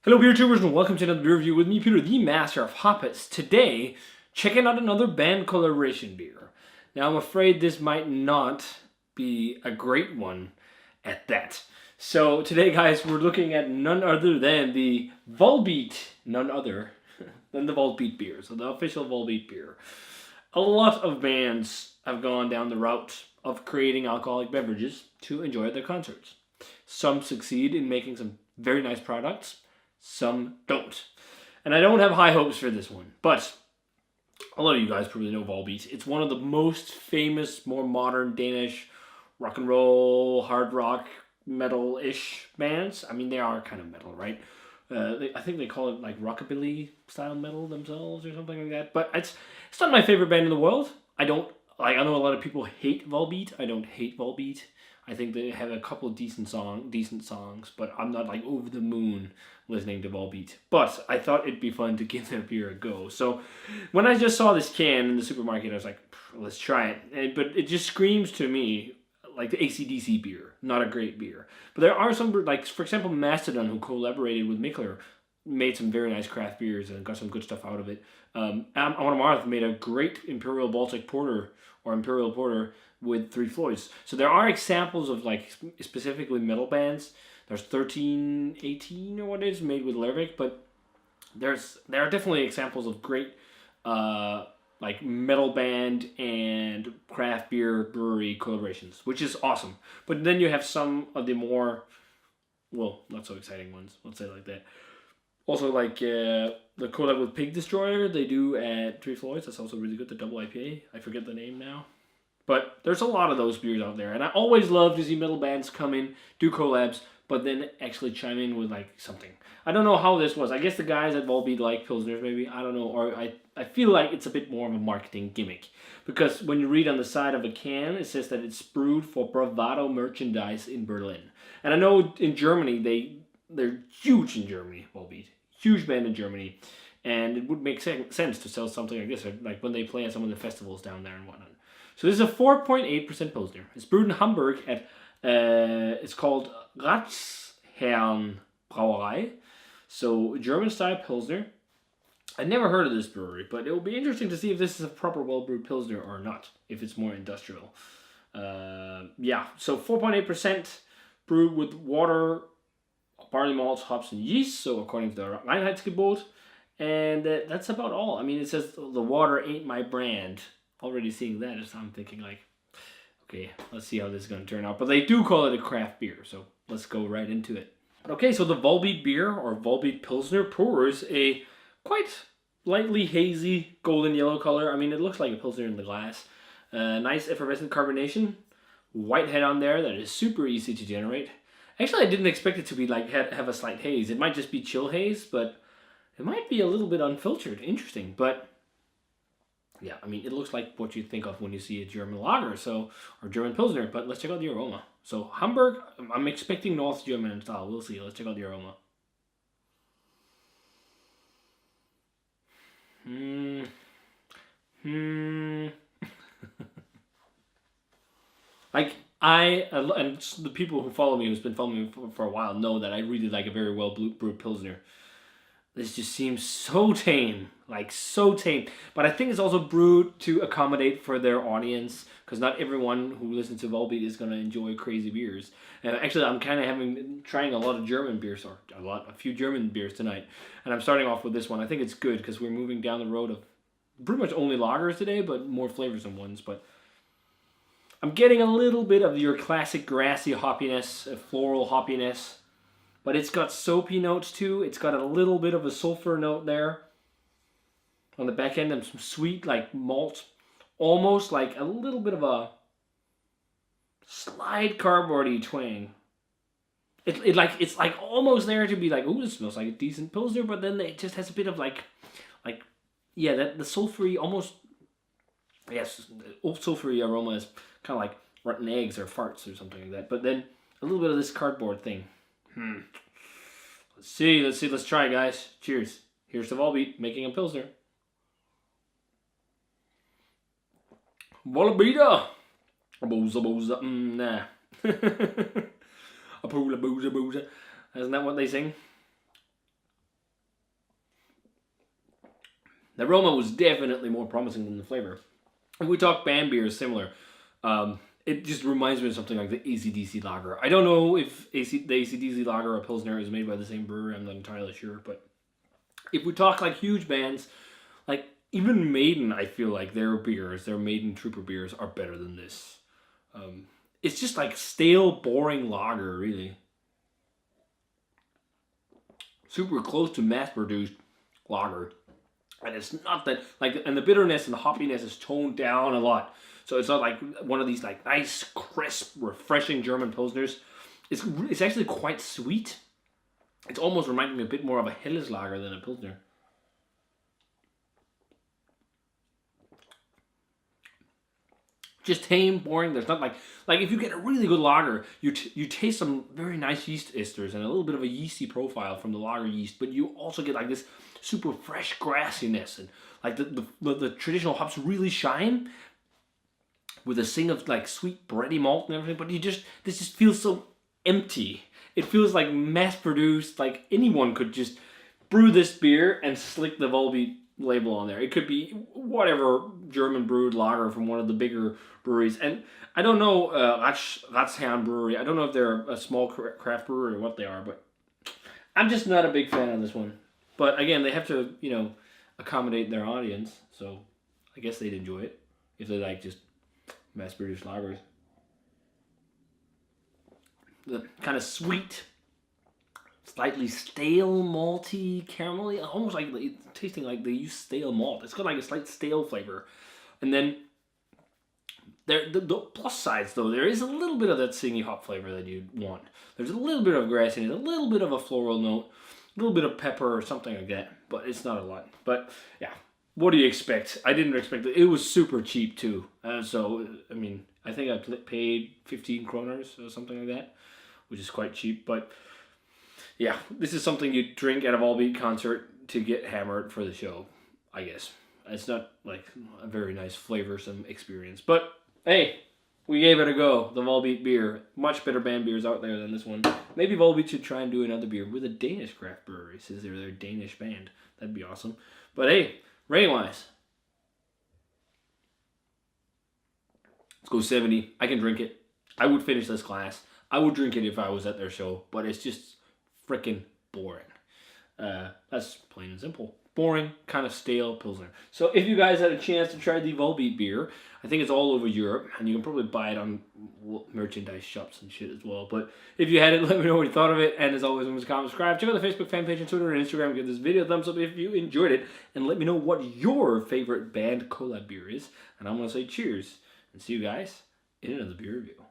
Hello beer tubers and welcome to another beer review with me, Peter, the master of hoppets. Today, checking out another band collaboration beer. Now I'm afraid this might not be a great one at that. So today guys, we're looking at none other than the Volbeat, none other than the Volbeat beer. So the official Volbeat beer. A lot of bands have gone down the route of creating alcoholic beverages to enjoy at their concerts. Some succeed in making some very nice products. Some don't. And I don't have high hopes for this one. But a lot of you guys probably know Volbeat. It's one of the most famous, more modern Danish rock and roll, hard rock, metal-ish bands. I mean, they are kind of metal, right? I think they call it like rockabilly style metal themselves or something like that. But it's not my favorite band in the world. I know a lot of people hate Volbeat. I don't hate Volbeat. I think they have a couple of decent songs, but I'm not like over the moon listening to Volbeat. But I thought it'd be fun to give their beer a go. So when I just saw this can in the supermarket, I was like, let's try it. But it just screams to me like the AC/DC beer, not a great beer. But there are some, like for example, Mastodon, who collaborated with Mikkeller, made some very nice craft beers and got some good stuff out of it. Marth made a great Imperial Baltic Porter or Imperial Porter with Three Floyds. So there are examples of like specifically metal bands. There's 1318 or what it is made with Lervik, but there are definitely examples of great like metal band and craft beer brewery collaborations, which is awesome. But then you have some of the more, well, not so exciting ones, let's say it like that. Also, like the collab with Pig Destroyer they do at Three Floyds. That's also really good. The double IPA. I forget the name now. But there's a lot of those beers out there. And I always love to see metal bands come in, do collabs, but then actually chime in with like something. I don't know how this was. I guess the guys at Volbeat like Pilsners maybe. I don't know. Or I feel like it's a bit more of a marketing gimmick. Because when you read on the side of a can, it says that it's brewed for bravado merchandise in Berlin. And I know in Germany, they're huge in Germany, Volbeat. Huge band in Germany. And it would make sense to sell something like this, like when they play at some of the festivals down there and whatnot. So this is a 4.8% Pilsner. It's brewed in Hamburg at, it's called Ratsherrn Brauerei. So German-style Pilsner. I never heard of this brewery, but it will be interesting to see if this is a proper well-brewed Pilsner or not, if it's more industrial. Yeah, so 4.8% brewed with water, barley malts, hops, and yeast, so according to the Reinheitsgebot. And that's about all. I mean, it says the water ain't my brand. Already seeing that, I'm thinking like, okay, let's see how this is going to turn out. But they do call it a craft beer, so let's go right into it. Okay, so the Volbeat beer, or Volbeat Pilsner, pours a quite lightly hazy golden yellow color. I mean, it looks like a Pilsner in the glass. Nice effervescent carbonation. White head on there that is super easy to generate. Actually, I didn't expect it to be like have a slight haze. It might just be chill haze, but it might be a little bit unfiltered. Interesting, but yeah, I mean, it looks like what you think of when you see a German lager, or German Pilsner, but let's check out the aroma. So, Hamburg, I'm expecting North German in style. We'll see. Let's check out the aroma. Like, and the people who follow me, who's been following me for a while, know that I really like a very well brewed Pilsner. This just seems so tame, like so tame. But I think it's also brewed to accommodate for their audience, because not everyone who listens to Volbeat is going to enjoy crazy beers. Actually, I'm kind of trying a lot of German beers, or a few German beers tonight. And I'm starting off with this one. I think it's good, because we're moving down the road of pretty much only lagers today, but more flavorsome ones. But I'm getting a little bit of your classic grassy hoppiness, floral hoppiness. But it's got soapy notes too. It's got a little bit of a sulfur note there on the back end, and some sweet like malt, almost like a little bit of a slight cardboardy twang. It's like almost there to be like, ooh, this smells like a decent Pilsner, but then it just has a bit of like yeah, that the sulfury almost, yes, sulfury aroma is kind of like rotten eggs or farts or something like that. But then a little bit of this cardboard thing. Let's see. Let's try, guys. Cheers. Here's to Volbeat making a Pilsner. Volbeat. Booza. Nah. A poola booza. Isn't that what they sing? The aroma was definitely more promising than the flavor. If we talk band beers, similar. It just reminds me of something like the AC/DC lager. I don't know if the AC/DC lager or Pilsner is made by the same brewery. I'm not entirely sure. But if we talk like huge bands, like even Maiden, I feel like their beers, their Maiden Trooper beers, are better than this. It's just like stale, boring lager, really. Super close to mass-produced lager. And it's not that, like, and the bitterness and the hoppiness is toned down a lot. So it's not like one of these like nice, crisp, refreshing German Pilsners. It's actually quite sweet. It's almost reminding me a bit more of a Helles lager than a Pilsner. Just tame, boring. There's not like if you get a really good lager, you taste some very nice yeast esters and a little bit of a yeasty profile from the lager yeast, but you also get like this super fresh grassiness, and like the traditional hops really shine with a sing of like sweet bready malt and everything. But this just feels so empty. It feels like mass produced. Like anyone could just brew this beer and slick the Volbeat label on there. It could be whatever German brewed lager from one of the bigger breweries. And I don't know, Ratsherrn Brewery. I don't know if they're a small craft brewery or what they are, but I'm just not a big fan of this one. But again, they have to, accommodate their audience. So I guess they'd enjoy it if they like just mass produced lagers. The kind of sweet, slightly stale, malty, caramelly, almost like tasting like they use stale malt. It's got like a slight stale flavor. And then the plus sides, though, there is a little bit of that singy hop flavor that you'd want. There's a little bit of grassiness, a little bit of a floral note, a little bit of pepper or something like that, but it's not a lot. But yeah, what do you expect? I didn't expect it. It was super cheap too. So, I mean, I think I paid 15 kroners or something like that, which is quite cheap. But yeah, this is something you drink at a Volbeat concert to get hammered for the show, I guess. It's not like a very nice flavorsome experience. But hey, we gave it a go. The Volbeat beer. Much better band beers out there than this one. Maybe Volbeat should try and do another beer with a Danish craft brewery, since they're their Danish band. That'd be awesome. But hey, rating-wise, let's go 70. I can drink it. I would finish this glass. I would drink it if I was at their show, but it's just freaking boring. That's plain and simple. Boring, kind of stale Pilsner. So if you guys had a chance to try the Volbeat beer, I think it's all over Europe, and you can probably buy it on merchandise shops and shit as well. But if you had it, let me know what you thought of it. And as always, remember to comment, subscribe. Check out the Facebook fan page and Twitter and Instagram. Give this video a thumbs up if you enjoyed it. And let me know what your favorite band collab beer is. And I'm going to say cheers. And see you guys in another beer review.